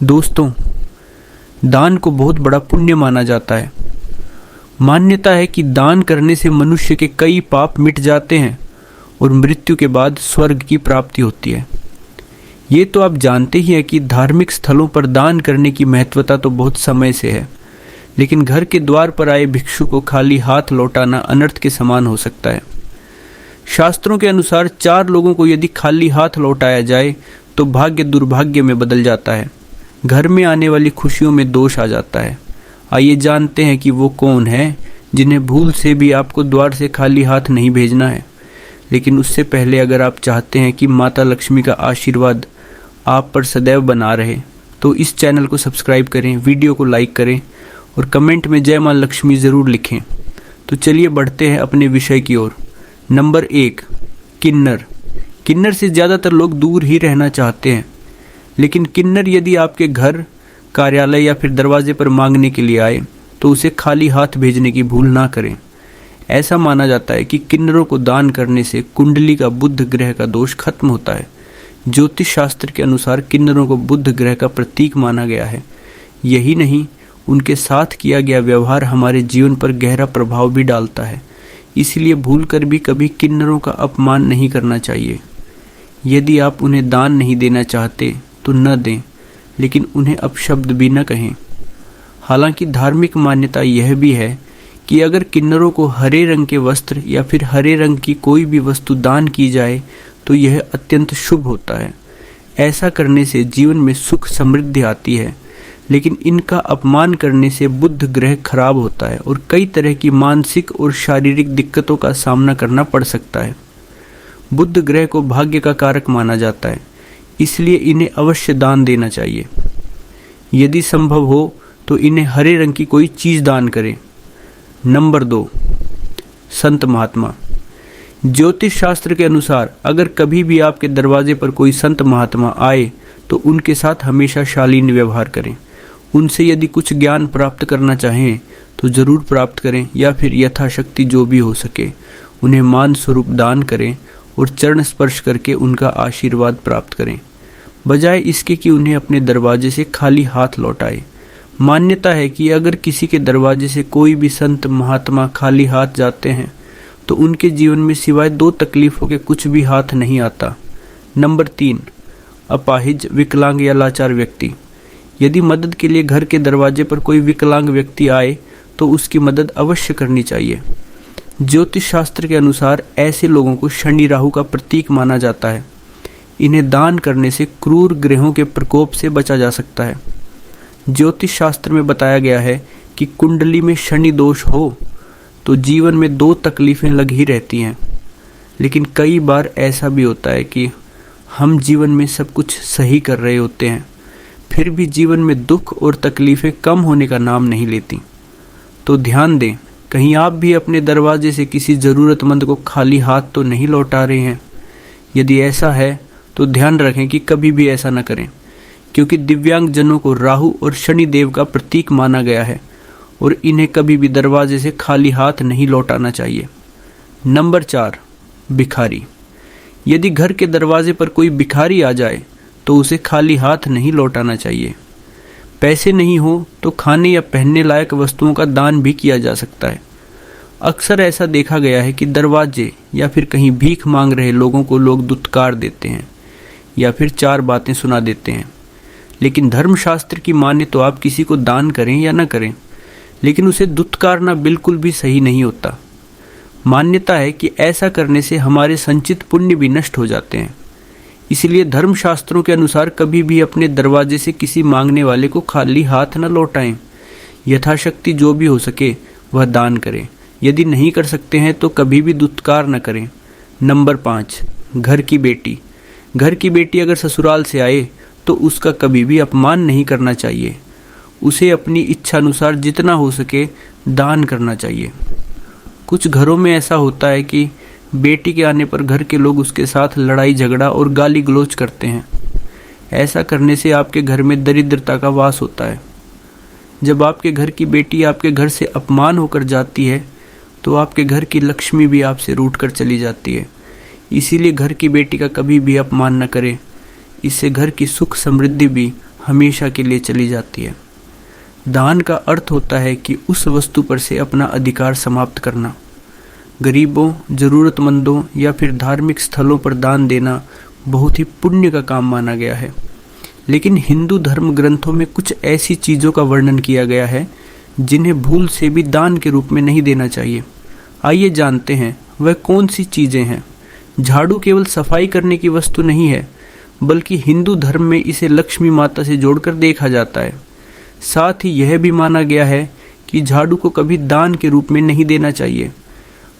दोस्तों, दान को बहुत बड़ा पुण्य माना जाता है। मान्यता है कि दान करने से मनुष्य के कई पाप मिट जाते हैं और मृत्यु के बाद स्वर्ग की प्राप्ति होती है। ये तो आप जानते ही हैं कि धार्मिक स्थलों पर दान करने की महत्वता तो बहुत समय से है, लेकिन घर के द्वार पर आए भिक्षु को खाली हाथ लौटाना अनर्थ के समान हो सकता है। शास्त्रों के अनुसार 4 लोगों को यदि खाली हाथ लौटाया जाए तो भाग्य दुर्भाग्य में बदल जाता है, घर में आने वाली खुशियों में दोष आ जाता है। आइए जानते हैं कि वो कौन है जिन्हें भूल से भी आपको द्वार से खाली हाथ नहीं भेजना है। लेकिन उससे पहले अगर आप चाहते हैं कि माता लक्ष्मी का आशीर्वाद आप पर सदैव बना रहे तो इस चैनल को सब्सक्राइब करें, वीडियो को लाइक करें और कमेंट में जय मां लक्ष्मी ज़रूर लिखें। तो चलिए बढ़ते हैं अपने विषय की ओर। नंबर 1, किन्नर। किन्नर से ज़्यादातर लोग दूर ही रहना चाहते हैं, लेकिन किन्नर यदि आपके घर, कार्यालय या फिर दरवाजे पर मांगने के लिए आए तो उसे खाली हाथ भेजने की भूल ना करें। ऐसा माना जाता है कि किन्नरों को दान करने से कुंडली का बुध ग्रह का दोष खत्म होता है। ज्योतिष शास्त्र के अनुसार किन्नरों को बुध ग्रह का प्रतीक माना गया है। यही नहीं, उनके साथ किया गया व्यवहार हमारे जीवन पर गहरा प्रभाव भी डालता है। इसलिए भूलकर भी कभी किन्नरों का अपमान नहीं करना चाहिए। यदि आप उन्हें दान नहीं देना चाहते तो न दें, लेकिन उन्हें अपशब्द भी न कहें। हालांकि धार्मिक मान्यता यह भी है कि अगर किन्नरों को हरे रंग के वस्त्र या फिर हरे रंग की कोई भी वस्तु दान की जाए तो यह अत्यंत शुभ होता है। ऐसा करने से जीवन में सुख समृद्धि आती है, लेकिन इनका अपमान करने से बुध ग्रह खराब होता है और कई तरह की मानसिक और शारीरिक दिक्कतों का सामना करना पड़ सकता है। बुध ग्रह को भाग्य का कारक माना जाता है, इसलिए इन्हें अवश्य दान देना चाहिए। यदि संभव हो तो इन्हें हरे रंग की कोई चीज़ दान करें। नंबर 2, संत महात्मा। ज्योतिष शास्त्र के अनुसार अगर कभी भी आपके दरवाजे पर कोई संत महात्मा आए तो उनके साथ हमेशा शालीन व्यवहार करें। उनसे यदि कुछ ज्ञान प्राप्त करना चाहें तो ज़रूर प्राप्त करें, या फिर यथाशक्ति जो भी हो सके उन्हें मान स्वरूप दान करें और चरण स्पर्श करके उनका आशीर्वाद प्राप्त करें, बजाय इसके कि उन्हें अपने दरवाजे से खाली हाथ लौटाए। मान्यता है कि अगर किसी के दरवाजे से कोई भी संत महात्मा खाली हाथ जाते हैं तो उनके जीवन में सिवाय 2 तकलीफों के कुछ भी हाथ नहीं आता। नंबर 3, अपाहिज, विकलांग या लाचार व्यक्ति। यदि मदद के लिए घर के दरवाजे पर कोई विकलांग व्यक्ति आए तो उसकी मदद अवश्य करनी चाहिए। ज्योतिष शास्त्र के अनुसार ऐसे लोगों को शनि राहु का प्रतीक माना जाता है। इन्हें दान करने से क्रूर ग्रहों के प्रकोप से बचा जा सकता है। ज्योतिष शास्त्र में बताया गया है कि कुंडली में शनि दोष हो तो जीवन में 2 तकलीफें लग ही रहती हैं। लेकिन कई बार ऐसा भी होता है कि हम जीवन में सब कुछ सही कर रहे होते हैं, फिर भी जीवन में दुख और तकलीफें कम होने का नाम नहीं लेती। तो ध्यान दें, कहीं आप भी अपने दरवाजे से किसी ज़रूरतमंद को खाली हाथ तो नहीं लौटा रहे हैं। यदि ऐसा है तो ध्यान रखें कि कभी भी ऐसा न करें, क्योंकि दिव्यांग जनों को राहु और शनि देव का प्रतीक माना गया है और इन्हें कभी भी दरवाजे से खाली हाथ नहीं लौटाना चाहिए। नंबर 4, भिखारी। यदि घर के दरवाजे पर कोई भिखारी आ जाए तो उसे खाली हाथ नहीं लौटाना चाहिए। पैसे नहीं हो तो खाने या पहनने लायक वस्तुओं का दान भी किया जा सकता है। अक्सर ऐसा देखा गया है कि दरवाजे या फिर कहीं भीख मांग रहे लोगों को लोग दुत्कार देते हैं या फिर 4 बातें सुना देते हैं। लेकिन धर्मशास्त्र की माने तो आप किसी को दान करें या न करें, लेकिन उसे दुत्कारना बिल्कुल भी सही नहीं होता। मान्यता है कि ऐसा करने से हमारे संचित पुण्य भी नष्ट हो जाते हैं। इसलिए धर्मशास्त्रों के अनुसार कभी भी अपने दरवाजे से किसी मांगने वाले को खाली हाथ न लौटाएं। यथाशक्ति जो भी हो सके वह दान करें। यदि नहीं कर सकते हैं तो कभी भी दुत्कार न करें। नंबर 5, घर की बेटी। घर की बेटी अगर ससुराल से आए तो उसका कभी भी अपमान नहीं करना चाहिए। उसे अपनी इच्छा अनुसार जितना हो सके दान करना चाहिए। कुछ घरों में ऐसा होता है कि बेटी के आने पर घर के लोग उसके साथ लड़ाई झगड़ा और गाली गलौज करते हैं। ऐसा करने से आपके घर में दरिद्रता का वास होता है। जब आपके घर की बेटी आपके घर से अपमान होकर जाती है तो आपके घर की लक्ष्मी भी आपसे रूठ कर चली जाती है। इसीलिए घर की बेटी का कभी भी अपमान न करें। इससे घर की सुख समृद्धि भी हमेशा के लिए चली जाती है। दान का अर्थ होता है कि उस वस्तु पर से अपना अधिकार समाप्त करना। गरीबों, ज़रूरतमंदों या फिर धार्मिक स्थलों पर दान देना बहुत ही पुण्य का काम माना गया है। लेकिन हिंदू धर्म ग्रंथों में कुछ ऐसी चीज़ों का वर्णन किया गया है जिन्हें भूल से भी दान के रूप में नहीं देना चाहिए। आइए जानते हैं वह कौन सी चीज़ें हैं। झाड़ू केवल सफाई करने की वस्तु नहीं है, बल्कि हिंदू धर्म में इसे लक्ष्मी माता से जोड़कर देखा जाता है। साथ ही यह भी माना गया है कि झाड़ू को कभी दान के रूप में नहीं देना चाहिए,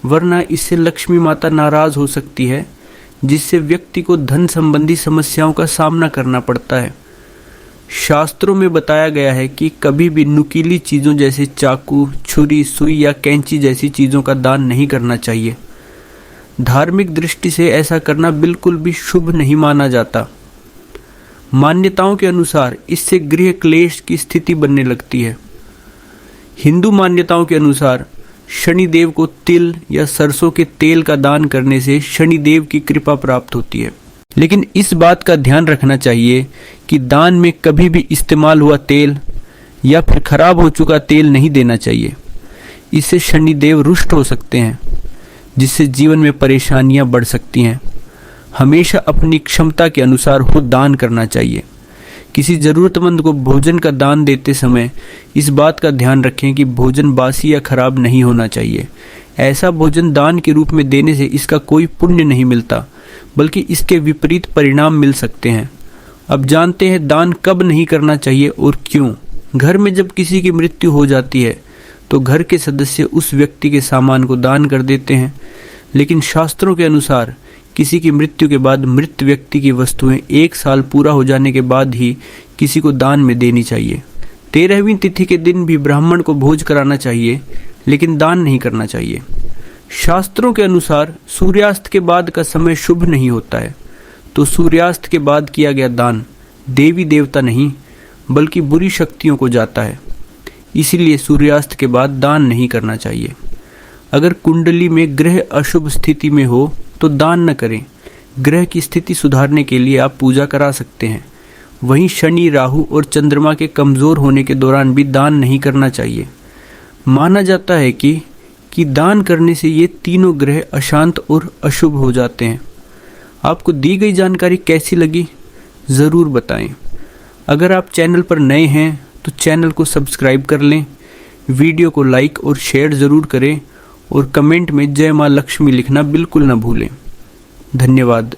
वरना इससे लक्ष्मी माता नाराज हो सकती है, जिससे व्यक्ति को धन संबंधी समस्याओं का सामना करना पड़ता है। शास्त्रों में बताया गया है कि कभी भी नुकीली चीज़ों जैसे चाकू, छुरी, सुई या कैंची जैसी चीज़ों का दान नहीं करना चाहिए। धार्मिक दृष्टि से ऐसा करना बिल्कुल भी शुभ नहीं माना जाता। मान्यताओं के अनुसार इससे गृह क्लेश की स्थिति बनने लगती है। हिंदू मान्यताओं के अनुसार शनिदेव को तिल या सरसों के तेल का दान करने से शनिदेव की कृपा प्राप्त होती है। लेकिन इस बात का ध्यान रखना चाहिए कि दान में कभी भी इस्तेमाल हुआ तेल या फिर खराब हो चुका तेल नहीं देना चाहिए। इससे शनिदेव रुष्ट हो सकते हैं, जिससे जीवन में परेशानियां बढ़ सकती हैं। हमेशा अपनी क्षमता के अनुसार हो दान करना चाहिए। किसी ज़रूरतमंद को भोजन का दान देते समय इस बात का ध्यान रखें कि भोजन बासी या खराब नहीं होना चाहिए। ऐसा भोजन दान के रूप में देने से इसका कोई पुण्य नहीं मिलता, बल्कि इसके विपरीत परिणाम मिल सकते हैं। अब जानते हैं दान कब नहीं करना चाहिए और क्यों। घर में जब किसी की मृत्यु हो जाती है तो घर के सदस्य उस व्यक्ति के सामान को दान कर देते हैं, लेकिन शास्त्रों के अनुसार किसी की मृत्यु के बाद मृत व्यक्ति की वस्तुएं 1 साल पूरा हो जाने के बाद ही किसी को दान में देनी चाहिए। 13वीं तिथि के दिन भी ब्राह्मण को भोज कराना चाहिए, लेकिन दान नहीं करना चाहिए। शास्त्रों के अनुसार सूर्यास्त के बाद का समय शुभ नहीं होता है, तो सूर्यास्त के बाद किया गया दान देवी देवता नहीं बल्कि बुरी शक्तियों को जाता है। इसीलिए सूर्यास्त के बाद दान नहीं करना चाहिए। अगर कुंडली में ग्रह अशुभ स्थिति में हो तो दान न करें। ग्रह की स्थिति सुधारने के लिए आप पूजा करा सकते हैं। वहीं शनि, राहु और चंद्रमा के कमज़ोर होने के दौरान भी दान नहीं करना चाहिए। माना जाता है कि दान करने से ये तीनों ग्रह अशांत और अशुभ हो जाते हैं। आपको दी गई जानकारी कैसी लगी ज़रूर बताएं। अगर आप चैनल पर नए हैं तो चैनल को सब्सक्राइब कर लें, वीडियो को लाइक और शेयर ज़रूर करें और कमेंट में जय माँ लक्ष्मी लिखना बिल्कुल न भूलें। धन्यवाद।